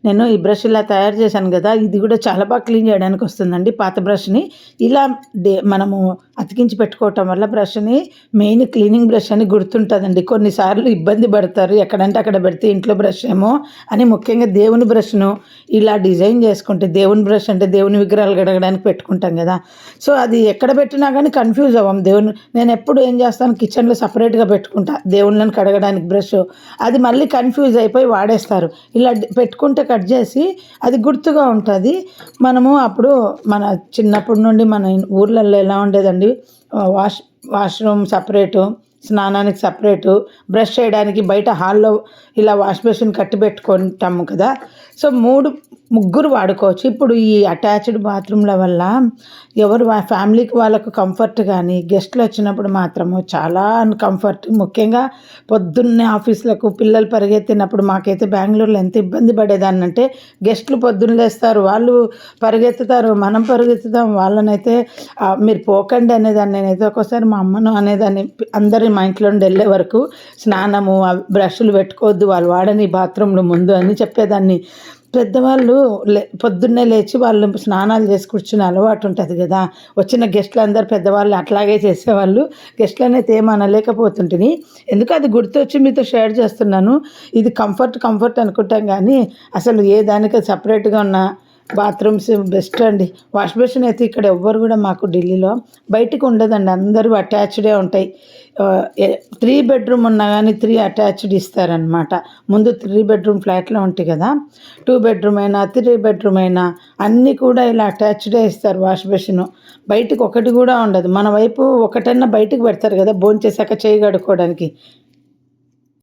నేను ఈ బ్రష్ ఇలా తయారు చేశాను కదా, ఇది కూడా చాలా బాగా క్లీన్ చేయడానికి వస్తుందండి. పాత బ్రష్ని ఇలా మనము అతికించి పెట్టుకోవటం వల్ల బ్రష్ని మెయిన్ క్లీనింగ్ బ్రష్ అని గుర్తుంటుందండి. కొన్నిసార్లు ఇబ్బంది పడతారు, ఎక్కడంటే అక్కడ పెడితే ఇంట్లో బ్రష్ ఏమో అని. ముఖ్యంగా దేవుని బ్రష్ను ఇలా డిజైన్ చేసుకుంటే, దేవుని బ్రష్ అంటే దేవుని విగ్రహాలు కడగడానికి పెట్టుకుంటాం కదా, సో అది ఎక్కడ పెట్టినా కానీ కన్ఫ్యూజ్ అవ్వం. నేను ఎప్పుడు ఏం చేస్తాను, కిచెన్లో సపరేట్గా పెట్టుకుంటా దేవుళ్ళని కడగడానికి బ్రష్. అది మళ్ళీ కన్ఫ్యూజ్ అయిపోయి వాడేస్తారు. ఇలా పెట్టుకుంటే కట్ చేసి అది గుర్తుగా ఉంటుంది. మనము అప్పుడు మన చిన్నప్పటి నుండి మన ఊర్లలో ఎలా ఉండేదండి, వాష్రూమ్ సపరేటు, స్నానానికి సపరేటు, బ్రష్ చేయడానికి బయట హాల్లో ఇలా వాష్ బేసిన్ కట్టి పెట్టుకుంటాము కదా. సో ముగ్గురు వాడుకోవచ్చు. ఇప్పుడు ఈ అటాచ్డ్ బాత్రూమ్ల వల్ల ఎవరు ఫ్యామిలీకి వాళ్ళకు కంఫర్ట్, కానీ గెస్ట్లు వచ్చినప్పుడు మాత్రము చాలా అన్కంఫర్ట్. ముఖ్యంగా పొద్దున్నే ఆఫీసులకు పిల్లలు పరిగెత్తినప్పుడు మాకైతే బెంగళూరులో ఎంత ఇబ్బంది పడేదాన్ని అంటే, గెస్ట్లు పొద్దున్న లేస్తారు, వాళ్ళు పరిగెత్తుతారు, మనం పరిగెత్తుతాం. వాళ్ళనైతే మీరు పోకండి అనేదాన్ని. నేనైతే ఒక్కోసారి మా అమ్మను అనేదాన్ని, అందరి మా ఇంట్లో నుండి వెళ్ళే వరకు స్నానము బ్రష్లు పెట్టుకోవద్దు, వాళ్ళు వాడని బాత్రూంలో ముందు అని చెప్పేదాన్ని. పెద్దవాళ్ళు పొద్దున్నే లేచి వాళ్ళు స్నానాలు చేసి కూర్చునే అలవాటు ఉంటుంది కదా. వచ్చిన గెస్ట్లు అందరు పెద్దవాళ్ళు అట్లాగే చేసేవాళ్ళు. గెస్ట్లను అయితే ఏమనలేకపోతుంటుంది. ఎందుకు అది గుర్తొచ్చి మీతో షేర్ చేస్తున్నాను. ఇది కంఫర్ట్ అనుకుంటాం, కానీ అసలు ఏ దానికి సపరేట్గా ఉన్న బాత్రూమ్స్ బెస్ట్ అండి. వాష్ బేసిన్ అయితే ఇక్కడ ఎవ్వరు కూడా మాకు ఢిల్లీలో బయటకు ఉండదండి, అందరూ అటాచ్డే ఉంటాయి. 3 బెడ్రూమ్ ఉన్నా కానీ 3 అటాచ్డ్ ఇస్తారనమాట. ముందు 3 బెడ్రూమ్ ఫ్లాట్లో ఉంటాయి కదా, 2 బెడ్రూమ్ అయినా 3 బెడ్రూమ్ అయినా అన్నీ కూడా ఇలా అటాచ్డే ఇస్తారు. వాష్ బేసిన్ బయటకు ఒకటి కూడా ఉండదు. మన వైపు ఒకటన్నా బయటకు పెడతారు కదా భోంచేసాక చేయి కడుక్కోవడానికి,